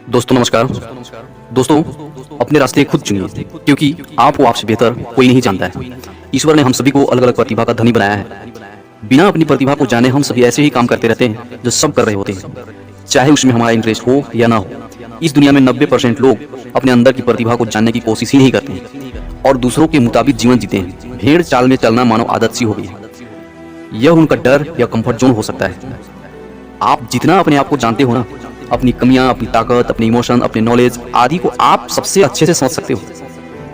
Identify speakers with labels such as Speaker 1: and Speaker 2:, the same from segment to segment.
Speaker 1: दोस्तों नमस्कार। दोस्तों, अपने रास्ते खुद चुनिए क्योंकि आपको आपसे बेहतर कोई नहीं जानता है। ईश्वर ने हम सभी को अलग अलग प्रतिभा का धनी बनाया है। बिना अपनी प्रतिभा को जाने हम सभी ऐसे ही काम करते रहते हैं जो सब कर रहे होते हैं, चाहे उसमें हमारा इंटरेस्ट हो या ना हो। इस दुनिया में 90% लोग अपने अंदर की प्रतिभा को जानने की कोशिश ही नहीं करते हैं और दूसरों के मुताबिक जीवन जीते हैं। भेड़ चाल में चलना मानो आदत सी हो गई है। यह उनका डर या कंफर्ट जोन हो सकता है। आप जितना अपने आप को जानते हो ना, अपनी कमियां, अपनी ताकत, अपने इमोशन, अपने नॉलेज आदि को आप सबसे अच्छे से समझ सकते हो,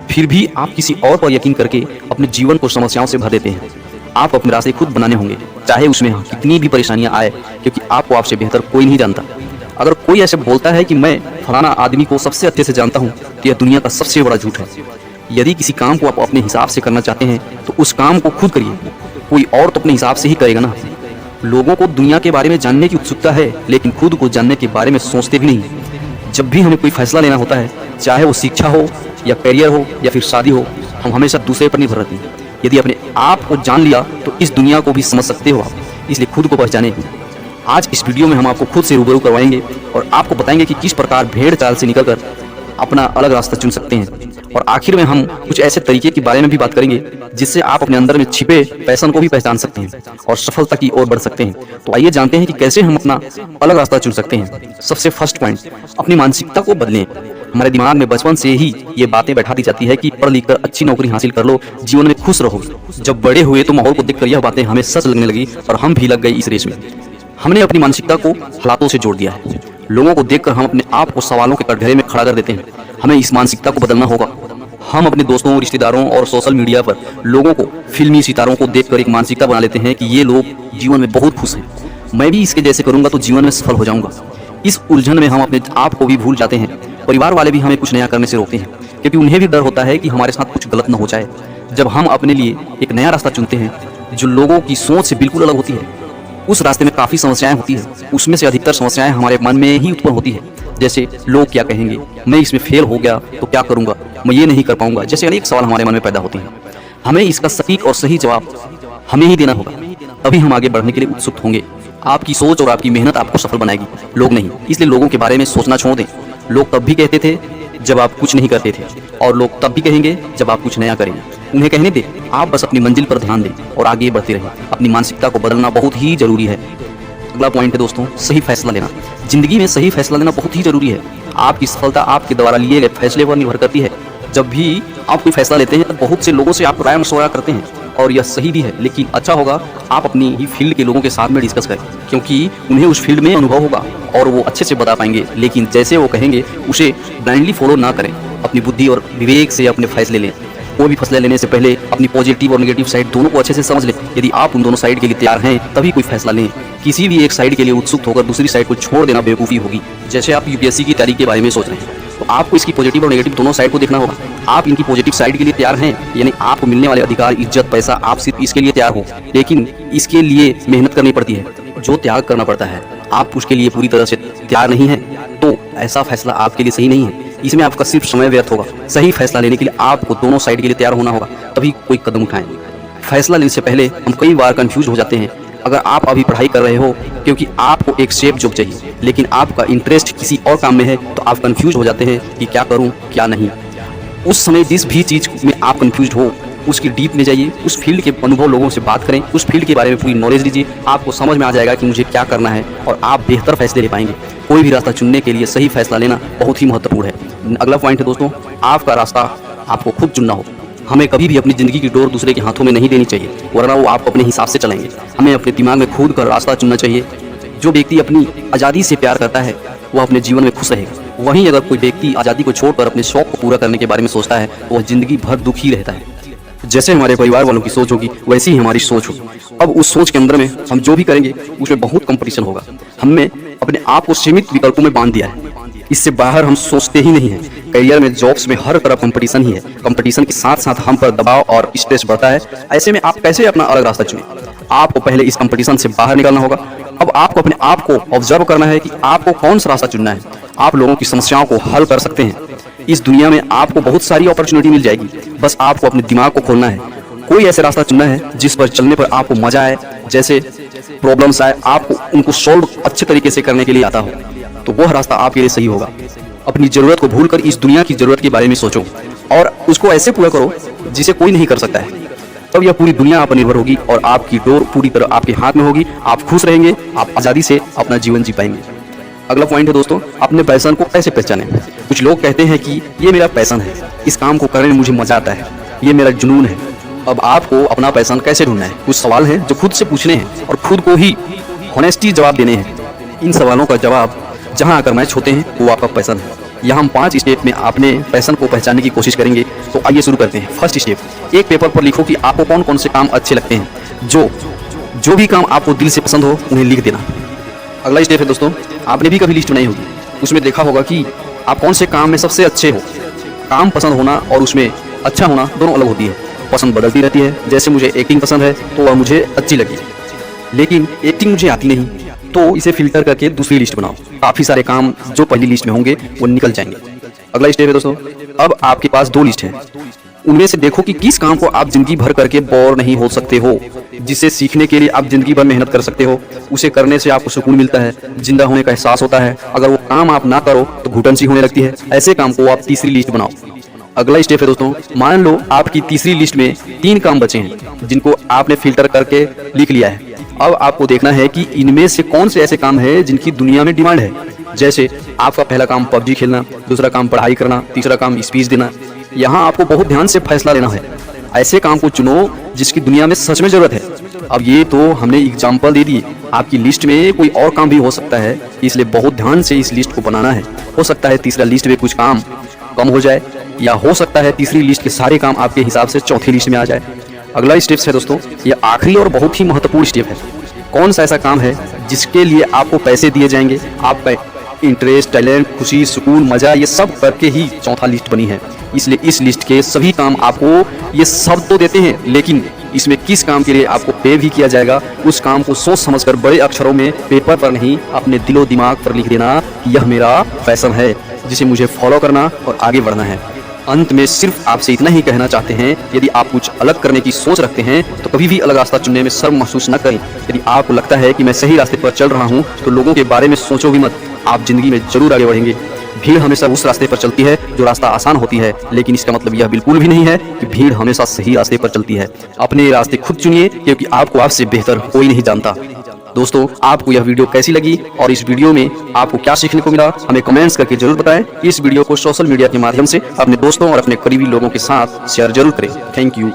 Speaker 1: फिर भी आप किसी और पर यकीन करके अपने जीवन को समस्याओं से भर देते हैं। आप अपने रास्ते खुद बनाने होंगे, चाहे उसमें कितनी भी परेशानियां आए, क्योंकि आपको आपसे बेहतर कोई नहीं जानता। अगर कोई ऐसे बोलता है कि मैं फलाना आदमी को सबसे अच्छे से जानता हूँ, तो यह दुनिया का सबसे बड़ा झूठ है। यदि किसी काम को आप अपने हिसाब से करना चाहते हैं तो उस काम को खुद करिए, कोई और तो अपने हिसाब से ही करेगा ना। लोगों को दुनिया के बारे में जानने की उत्सुकता है, लेकिन खुद को जानने के बारे में सोचते भी नहीं। जब भी हमें कोई फैसला लेना होता है, चाहे वो शिक्षा हो या करियर हो या फिर शादी हो, हम हमेशा दूसरे पर निर्भर रहते हैं। यदि अपने आप को जान लिया तो इस दुनिया को भी समझ सकते हो आप, इसलिए खुद को पहचाने। आज इस वीडियो में हम आपको खुद से रूबरू करवाएंगे और आपको बताएंगे कि किस प्रकार भेड़ चाल से निकलकर अपना अलग रास्ता चुन सकते हैं। और आखिर में हम कुछ ऐसे तरीके के बारे में भी बात करेंगे जिससे आप अपने अंदर में छिपे पैशन को भी पहचान सकते हैं और सफलता की ओर बढ़ सकते हैं। तो आइए जानते हैं कि कैसे हम अपना अलग रास्ता चुन सकते हैं। सबसे फर्स्ट पॉइंट, अपनी मानसिकता को बदलें। हमारे दिमाग में बचपन से ही ये बातें बैठा दी जाती है कि पढ़ लिख कर अच्छी नौकरी हासिल कर लो, जीवन में खुश रहो। जब बड़े हुए तो माहौल को देखकर यह बातें हमें सच लगने लगी और हम भी लग गए इस रेस में। हमने अपनी मानसिकता को हालातों से जोड़ दिया है। लोगों को देखकर हम अपने आप को सवालों के कटघरे में खड़ा कर देते हैं। हमें इस मानसिकता को बदलना होगा। हम अपने दोस्तों, रिश्तेदारों और सोशल मीडिया पर लोगों को, फिल्मी सितारों को देखकर एक मानसिकता बना लेते हैं कि ये लोग जीवन में बहुत खुश हैं, मैं भी इसके जैसे करूंगा तो जीवन में सफल हो जाऊंगा। इस उलझन में हम अपने आप को भी भूल जाते हैं। परिवार वाले भी हमें कुछ नया करने से रोकते हैं क्योंकि उन्हें भी डर होता है कि हमारे साथ कुछ गलत न हो जाए। जब हम अपने लिए एक नया रास्ता चुनते हैं जो लोगों की सोच से बिल्कुल अलग होती है, उस रास्ते में काफ़ी समस्याएं होती है। उसमें से अधिकतर समस्याएं हमारे मन में ही उत्पन्न होती है, जैसे लोग क्या कहेंगे, मैं इसमें फेल हो गया तो क्या करूंगा, मैं ये नहीं कर पाऊंगा, जैसे अनेक सवाल हमारे मन में पैदा होते हैं। हमें इसका सटीक और सही जवाब हमें ही देना होगा, तभी हम आगे बढ़ने के लिए उत्सुक होंगे। आपकी सोच और आपकी मेहनत आपको सफल बनाएगी, लोग नहीं। इसलिए लोगों के बारे में सोचना छोड़ दें। लोग तब भी कहते थे जब आप कुछ नहीं करते थे, और लोग तब भी कहेंगे जब आप कुछ नया करेंगे। उन्हें कहने दें, आप बस अपनी मंजिल पर ध्यान दें और आगे बढ़ते रहें। अपनी मानसिकता को बदलना बहुत ही जरूरी है। अगला पॉइंट है दोस्तों, सही फैसला लेना। जिंदगी में सही फैसला लेना बहुत ही जरूरी है। आपकी सफलता आपके द्वारा लिए गए फैसले पर निर्भर करती है। जब भी आप कोई फैसला लेते हैं तो बहुत से लोगों से आप राय मशवरा करते हैं और यह सही भी है, लेकिन अच्छा होगा आप अपनी ही फील्ड के लोगों के साथ में डिस्कस करें, क्योंकि उन्हें उस फील्ड में अनुभव होगा और वो अच्छे से बता पाएंगे। लेकिन जैसे वो कहेंगे उसे ब्लाइंडली फॉलो ना करें। अपनी बुद्धि और विवेक से अपने फैसले लें। कोई भी फैसला लेने से पहले अपनी पॉजिटिव और नेगेटिव साइड दोनों को अच्छे से समझ लें। यदि आप उन दोनों साइड के लिए तैयार हैं तभी कोई फैसला लें। किसी भी एक साइड के लिए उत्सुक होकर दूसरी साइड को छोड़ देना बेवकूफ़ी होगी। जैसे आप यूपीएससी की तैयारी के बारे में सोच रहे हैं तो आपको इसकी पॉजिटिव और नेगेटिव दोनों साइड को देखना होगा। आप इनकी पॉजिटिव साइड के लिए तैयार हैं, यानी आपको मिलने वाले अधिकार, इज्जत, पैसा, आप सिर्फ इसके लिए तैयार हो, लेकिन इसके लिए मेहनत करनी पड़ती है, जो त्याग करना पड़ता है। आप उसके लिए पूरी तरह से तैयार नहीं है तो ऐसा फैसला आपके लिए सही नहीं है। इसमें आपका सिर्फ समय व्यर्थ होगा। सही फैसला लेने के लिए आपको दोनों साइड के लिए तैयार होना होगा, तभी कोई कदम उठाएं। फैसला लेने से पहले हम कई बार कंफ्यूज हो जाते हैं। अगर आप अभी पढ़ाई कर रहे हो क्योंकि आपको एक सेफ जॉब चाहिए, लेकिन आपका इंटरेस्ट किसी और काम में है, तो आप कंफ्यूज हो जाते हैं कि क्या करूं क्या नहीं। उस समय जिस भी चीज़ में आप कंफ्यूज हो उसकी डीप में जाइए, उस फील्ड के अनुभव लोगों से बात करें, उस फील्ड के बारे में पूरी नॉलेज लीजिए। आपको समझ में आ जाएगा कि मुझे क्या करना है और आप बेहतर फैसले ले पाएंगे। कोई भी रास्ता चुनने के लिए सही फैसला लेना बहुत ही महत्वपूर्ण है। अगला पॉइंट है दोस्तों, आपका रास्ता आपको खुद चुनना हो। हमें कभी भी अपनी ज़िंदगी की डोर दूसरे के हाथों में नहीं देनी चाहिए, वरना वो आप अपने हिसाब से चलेंगे। हमें अपने दिमाग में खुद का रास्ता चुनना चाहिए। जो व्यक्ति अपनी आज़ादी से प्यार करता है वह अपने जीवन में खुश रहेगा। वहीं अगर कोई व्यक्ति आज़ादी को छोड़कर अपने शौक को पूरा करने के बारे में सोचता है तो वह जिंदगी भर दुखी रहता है। जैसे हमारे परिवार वालों की सोच होगी वैसी ही हमारी सोच होगी। अब उस सोच के अंदर में हम जो भी करेंगे उसमें बहुत कंपटीशन होगा। हमने अपने आप को सीमित विकल्पों में बांध दिया है, इससे बाहर हम सोचते ही नहीं हैं। करियर में, जॉब्स में हर तरफ कंपटीशन ही है। कंपटीशन के साथ साथ हम पर दबाव और स्ट्रेस बढ़ता है। ऐसे में आप कैसे अपना अलग रास्ता चुनें? आपको पहले इस कंपटीशन से बाहर निकलना होगा। अब आपको अपने आप को ऑब्जर्व करना है कि आपको कौन सा रास्ता चुनना है। आप लोगों की समस्याओं को हल कर सकते हैं। इस दुनिया में आपको बहुत सारी अपॉर्चुनिटी मिल जाएगी, बस आपको अपने दिमाग को खोलना है। कोई ऐसा रास्ता चुनना है जिस पर चलने पर आपको मजा आए, जैसे प्रॉब्लम्स आए आपको उनको सॉल्व अच्छे तरीके से करने के लिए आता हो, तो वह रास्ता आपके लिए सही होगा। अपनी ज़रूरत को भूलकर इस दुनिया की ज़रूरत के बारे में सोचो और उसको ऐसे पूरा करो जिसे कोई नहीं कर सकता है। तब यह पूरी दुनिया आप पर निर्भर होगी और आपकी डोर पूरी तरह आपके हाथ में होगी। आप खुश रहेंगे, आप आज़ादी से अपना जीवन जी पाएंगे। अगला पॉइंट है दोस्तों, अपने पैशन को कैसे पहचानें। कुछ लोग कहते हैं कि ये मेरा पैशन है, इस काम को करने में मुझे मजा आता है, ये मेरा जुनून है। अब आपको अपना पैशन कैसे ढूंढना है, कुछ सवाल हैं जो खुद से पूछने हैं और खुद को ही ऑनेस्टी जवाब देने हैं। इन सवालों का जवाब जहां आकर मैच होते हैं वो आपका पैशन है। यहाँ हम 5 स्टेप में अपने पैशन को पहचानने की कोशिश करेंगे। तो आइए शुरू करते हैं। फर्स्ट स्टेप, एक पेपर पर लिखो कि आपको कौन कौन से काम अच्छे लगते हैं। जो भी काम आपको दिल से पसंद हो उन्हें लिख देना। अगला स्टेप है दोस्तों, आपने भी कभी लिस्ट बनाई होगी, उसमें देखा होगा कि आप कौन से काम में सबसे अच्छे हो। काम पसंद होना और उसमें अच्छा होना दोनों अलग होती है। पसंद बदलती रहती है। जैसे मुझे एक्टिंग पसंद है तो वह मुझे अच्छी लगी, लेकिन एक्टिंग मुझे आती नहीं, तो इसे फिल्टर करके दूसरी लिस्ट बनाओ। काफ़ी सारे काम जो पहली लिस्ट में होंगे वो निकल जाएंगे। अगला स्टेप है दोस्तों, अब आपके पास 2 लिस्ट हैं, उनमें से देखो कि किस काम को आप जिंदगी भर करके बोर नहीं हो सकते हो, जिसे सीखने के लिए आप जिंदगी भर मेहनत कर सकते हो। उसे करने से आपको सुकून मिलता है, जिंदा होने का एहसास होता है। अगर वो काम आप ना करो तो घुटन सी होने लगती है। ऐसे काम को आप तीसरी लिस्ट बनाओ। अगला स्टेप है दोस्तों, मान लो आपकी तीसरी लिस्ट में 3 काम बचे हैं जिनको आपने फिल्टर करके लिख लिया है। अब आपको देखना है कि इनमें से कौन से ऐसे काम है जिनकी दुनिया में डिमांड है। जैसे आपका पहला काम पबजी खेलना, दूसरा काम पढ़ाई करना, तीसरा काम स्पीच देना। यहाँ आपको बहुत ध्यान से फैसला लेना है। ऐसे काम को चुनो जिसकी दुनिया में सच में जरूरत है। अब ये तो हमने एग्जाम्पल दे दिए, आपकी लिस्ट में कोई और काम भी हो सकता है, इसलिए बहुत ध्यान से इस लिस्ट को बनाना है। हो सकता है तीसरा लिस्ट में कुछ काम कम हो जाए, या हो सकता है तीसरी लिस्ट के सारे काम आपके हिसाब से चौथी लिस्ट में आ जाए। अगला स्टेप है दोस्तों, ये आखिरी और बहुत ही महत्वपूर्ण स्टेप है। कौन सा ऐसा काम है जिसके लिए आपको पैसे दिए जाएंगे। आपका इंटरेस्ट, टैलेंट, खुशी, सुकून, मजा, ये सब करके ही चौथा लिस्ट बनी है। इसलिए इस लिस्ट के सभी काम आपको ये सब तो देते हैं, लेकिन इसमें किस काम के लिए आपको पे भी किया जाएगा, उस काम को सोच समझकर बड़े अक्षरों में पेपर पर नहीं अपने दिलो दिमाग पर लिख देना कि यह मेरा पैशन है जिसे मुझे फॉलो करना और आगे बढ़ना है। अंत में सिर्फ आपसे इतना ही कहना चाहते हैं, यदि आप कुछ अलग करने की सोच रखते हैं तो कभी भी अलग रास्ता चुनने में शर्म महसूस न करें। यदि आपको लगता है कि मैं सही रास्ते पर चल रहा हूं तो लोगों के बारे में सोचो भी मत, आप जिंदगी में जरूर आगे बढ़ेंगे। भीड़ हमेशा उस रास्ते पर चलती है जो रास्ता आसान होती है, लेकिन इसका मतलब यह बिल्कुल भी नहीं है कि भीड़ हमेशा सही रास्ते पर चलती है। अपने रास्ते खुद चुनिए, क्योंकि आपको आपसे बेहतर कोई नहीं जानता। दोस्तों, आपको यह वीडियो कैसी लगी और इस वीडियो में आपको क्या सीखने को मिला, हमें कमेंट्स करके जरूर बताएं। इस वीडियो को सोशल मीडिया के माध्यम से अपने दोस्तों और अपने करीबी लोगों के साथ शेयर जरूर करें। Thank you.